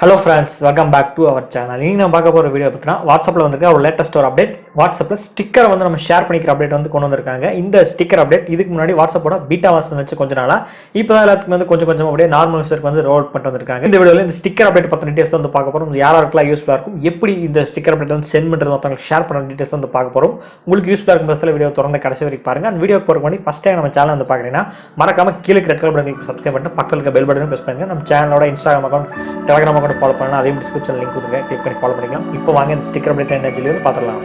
Hello friends, welcome back to our channel. இன்னைக்கு நான் பார்க்க போற வீடியோ பத்தினா வாட்ஸ்அப்ல வந்திருக்க ஒரு லேட்டஸ்ட் ஒரு அப்டேட். வாட்ஸ்அப்ல ஸ்டிக்கர் வந்து நம்ம ஷேர் பண்ணிக்கிற அப்டேட் வந்து கொண்டு வந்திருக்காங்க. இந்த ஸ்டிக்கர் அப்டேட் இதுக்கு முன்னாடி வாட்ஸ்அப்போட பீட்டா வெர்ஷன் வச்சு கொஞ்ச நாளா இப்போதான் எல்லாத்துக்கும் வந்து கொஞ்சம் அப்படியே நார்மல் யூசருக்கு வந்து ரோல் பண்ணிட்டு வந்திருக்காங்க. இந்த வீடியோல இந்த ஸ்டிக்கர் அப்டேட் பத்தின டீடைல்ஸ் வந்து பார்க்க போறோம். யாராருக்கெல்லாம் யூஸ்ஃபுல்லா இருக்கும், எப்படி இந்த ஸ்டிக்கர் அப்டேட் வந்து சென்ட் பண்றது மத்தவங்களுக்கு ஷேர் பண்ற டீடைல்ஸ் வந்து பார்க்க போறோம். உங்களுக்கு யூஸ்ஃபுல்லா இருக்கும் பட்சத்துல வீடியோ தொடர்ந்து கடைசி வரைக்கும் பாருங்க. அந்த வீடியோ போறதுக்கு முன்னாடி ஃபர்ஸ்ட் டைம் நம்ம சேனல் வந்து பார்க்கறீங்கன்னா மறக்காம கீழே ரெட் கலர் பட்டனை சப்ஸ்கிரைப் பண்ணிட்டு பக்கத்துல இருக்க பெல் பட்டனை பிரஸ் பண்ணுங்க. நம்ம சேனலோட Instagram account, Telegram account follow பண்ணலாம். அதே டிஸ்கிரிப்ஷன் லிங்க் கொடுத்துருக்கேன், கிளிக் பண்ணி ஃபாலோ பண்ணிக்கலாம். இப்போ வாங்க இந்த ஸ்டிக்கர் அப்டேட் என்ன சொல்லி வந்து பார்த்துடலாம்.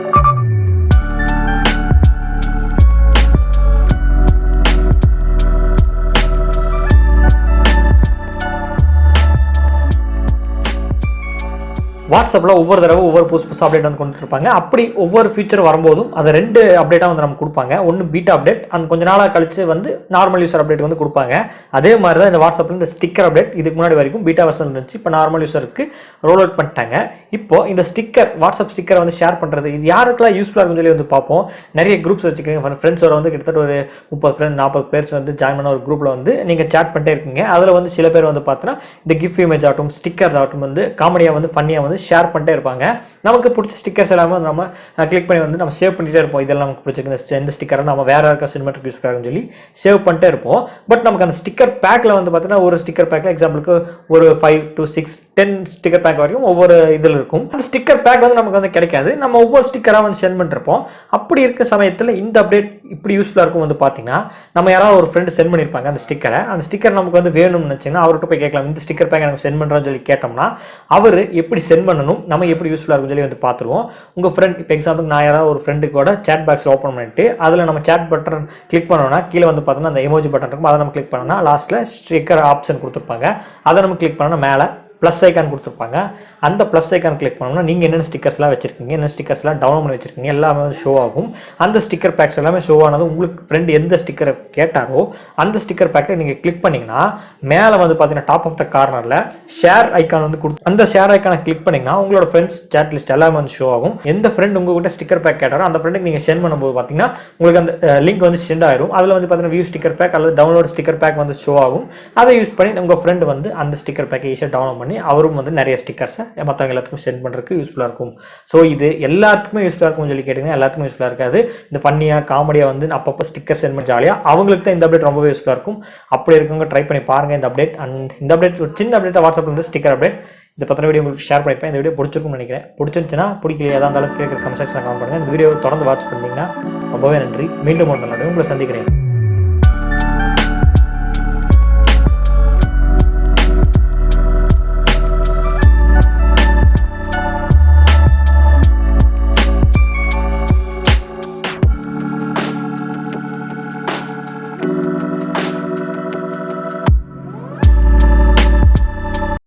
வாட்ஸ்அப்பில் ஒவ்வொரு தடவை ஒவ்வொரு புதுசு அப்டேட் வந்து கொண்டு இருப்பாங்க. அப்படி ஒவ்வொரு ஃபீச்சர் வரும்போதும் அதை ரெண்டு அப்டேட்டாக வந்து நம்ம கொடுப்பாங்க. ஒன்று பீட்டா அப்டேட், அண்ட் கொஞ்ச நாளாக கழிச்சு வந்து நார்மல் யூசர் அப்டேட் வந்து கொடுப்பாங்க. அதே மாதிரி தான் இந்த வாட்ஸ்அப்பில் இந்த ஸ்டிக்கர் அப்டேட் இதுக்கு முன்னாடி வரைக்கும் பீட்டா வெர்ஷன் இருந்துச்சு. இப்போ நார்மல் யூசருக்கு ரோல் அவுட் பண்ணிட்டாங்க. இப்போ இந்த ஸ்டிக்கர் வாட்ஸ்அப் ஸ்டிக்கரை வந்து ஷேர் பண்ணுறது இது யாருக்கெல்லாம் யூஸ்ஃபுல்லாக இருக்குன்னு சொல்லி வந்து பார்ப்போம். நிறைய குரூப்ஸ் வச்சுக்கோங்க. ஃப்ரெண்ட்ஸோட வந்து கிட்டத்தட்ட ஒரு 30 ஃப்ரெண்ட் 40 பேர்ஸ் வந்து ஜாயின் பண்ண ஒரு குரூப்பில் வந்து நீங்கள் சேட் பண்ணிட்டே இருக்கீங்க. அதில் வந்து சில பேர் வந்து பார்த்தீங்கன்னா இந்த கிஃப்ட் இமேஜ் ஆகட்டும், ஸ்டிக்கர் ஆகட்டும் வந்து காமெடியாக வந்து ஃபன்னியாக வந்து ஷேர் பண்ணிட்டே இருப்பாங்க. நமக்கு பிடிச்ச ஸ்டிக்கர்ஸ் எல்லாமே நம்ம கிளிக் பண்ணி வந்து நம்ம சேவ் பண்ணிட்டே இருப்போம். இதெல்லாம் நமக்கு பிடிச்சிருக்கு, இந்த ஸ்டிக்கரை நம்ம வேற யாருக்கா சென்ட் பண்ணுறதுக்கு யூஸ் பண்ணுறாங்கன்னு சொல்லி சேவ் பண்ணிட்டே இருப்போம். பட் நமக்கு அந்த ஸ்டிக்கர் பேக்கில் வந்து பார்த்தீங்கன்னா ஒரு ஸ்டிக்கர் பேக்கில் எக்ஸாம்பிளுக்கு ஒரு 5 to 6 10 ஸ்டிக்கர் பேக் வரைக்கும் ஒவ்வொரு இதில் இருக்கும். அந்த ஸ்டிக்கர் பேக் வந்து நமக்கு வந்து கிடைக்காது. நம்ம ஒவ்வொரு ஸ்டிக்கராக வந்து சென்ட் பண்ணிருப்போம். அப்படி இருக்க சமயத்தில் இந்த அப்டேட் இப்படி யூஸ்ஃபுல்லாக இருக்கும் வந்து பார்த்தீங்கன்னா, நம்ம யாராவது ஒரு ஃப்ரெண்டு சென்ட் பண்ணியிருப்பாங்க அந்த ஸ்டிக்கர் நமக்கு வந்து வேணும்னு நினச்சிங்கன்னா அவர்கிட்ட போய் கேட்கலாம், இந்த ஸ்டிக்கர் பேக் எனக்கு சென்ட் பண்ணுறான்னு சொல்லி கேட்டோம்னா அவர் எப்படி சென்ட் பண்ணணும், நம்ம எப்படி யூஸ்ஃபுல்லாக இருக்கும் சொல்லி வந்து பார்த்துருவோம். உங்கள் ஃப்ரெண்ட் இப்போ எக்ஸாம்பிள் நான் யாராவது ஒரு ஃப்ரெண்டுக்கோட சேட் பாக்ஸில் ஓப்பன் பண்ணிட்டு அதில் நம்ம சேட் பட்டன் கிளிக் பண்ணோம்னா கீழே வந்து பார்த்தோம்னா அந்த எமோஜி பட்டன் இருக்கும். அதை நம்ம கிளிக் பண்ணோம்னா லாஸ்ட்டில் ஸ்டிக்கர் ஆப்ஷன் கொடுத்துருப்பாங்க. அதை நம்ம கிளிக் பண்ணோம்னா மேலே ப்ளஸ் ஐக்கான் கொடுத்துருப்பாங்க. அந்த ப்ளஸ் ஐக்கான் கிளிக் பண்ணோம்னா நீங்கள் என்னென்ன ஸ்டிக்கர்ஸ்லாம் வச்சிருக்கீங்க, என்ன ஸ்டிக்கர்ஸ்லாம் டவுன்லோட் பண்ணி வச்சிருக்கீங்க எல்லாமே வந்து ஷோ ஆகும். அந்த ஸ்டிக்கர் பேக்ஸ் எல்லாமே ஷோ ஆனது உங்களுக்கு ஃப்ரெண்டு எந்த ஸ்டிக்கரை கேட்டாரோ அந்த ஸ்டிக்கர் பேக்கை நீங்கள் கிளிக் பண்ணிங்கன்னா மேலே வந்து பார்த்தீங்கன்னா டாப் ஆஃப் த கார்னரில் ஷேர் ஐக்கான் வந்து கொடுத்து அந்த ஷேர் ஐக்கானை கிளிக் பண்ணிங்கன்னா உங்களோட ஃப்ரெண்ட்ஸ் சேட் லிஸ்ட் எல்லாமே வந்து ஷோ ஆகும். எந்த ஃப்ரெண்ட் உங்கள்கிட்ட ஸ்டிக்கர் பேக் கேட்டாரோ அந்த ஃப்ரெண்டுக்கு நீங்கள் சென்ட் பண்ணும்போது பார்த்தீங்கன்னா உங்களுக்கு அந்த லிங்க் வந்து சென்ட் ஆயிரும். அதில் வந்து பார்த்தீங்கன்னா வியூ ஸ்டிக்கர் பேக் அல்லது டவுன்லோட் ஸ்டிக்கர் பேக் வந்து ஷோ ஆகும். அதை யூஸ் பண்ணி உங்கள் ஃப்ரெண்டு வந்து அந்த ஸ்டிக்கர் பேக்கை ஈஸியாக டவுன்லோட் பண்ணி அவரும் வந்து நிறைய ஸ்டிக்கர்ஸை மற்றவங்க எல்லாத்துக்கும் சென்ட் பண்ணுறதுக்கு யூஸ்ஃபுல்லாக இருக்கும். ஸோ இது எல்லாத்துக்குமே யூஸ்ஃபுல்லாக இருக்கும்னு சொல்லி கேட்டிங்கன்னா எல்லாத்துக்குமே யூஸ்ஃபுல்லாக இருக்காது. இந்த ஃபன்னியாக காமெடியாக வந்து அப்பப்போ ஸ்டிக்கர் சென்ட் பண்ணி ஜாலியாக அவங்களுக்கு தான் இந்த அப்டேட் ரொம்பவே யூஸ்ஃபுல்லாக இருக்கும். அப்படி இருக்கவங்க ட்ரை பண்ணி பாருங்கள் இந்த அப்டேட். அண்ட் இந்த அப்டேட் ஒரு சின்ன அப்டேட் வாட்ஸ்அப்பில் வந்து ஸ்டிக்கர் அப்டேட் இந்த பத்திர வீடியோ உங்களுக்கு ஷேர் பண்ணிப்பேன். இந்த வீடியோ பிடிச்சிருக்கும்னு நினைக்கிறேன். பிடிச்சிருந்துச்சுன்னா பிடிக்கல ஏதாவது இருந்தாலும் கேட்குற கமெண்ட் செக்ஷனில் கமெண்ட் பண்ணுங்கள். இந்த வீடியோ தொடர்ந்து வாட்ச் பண்ணிங்கன்னா ரொம்பவே நன்றி. மீண்டும் ஒரு நல்ல உங்களை சந்திக்கிறேன்.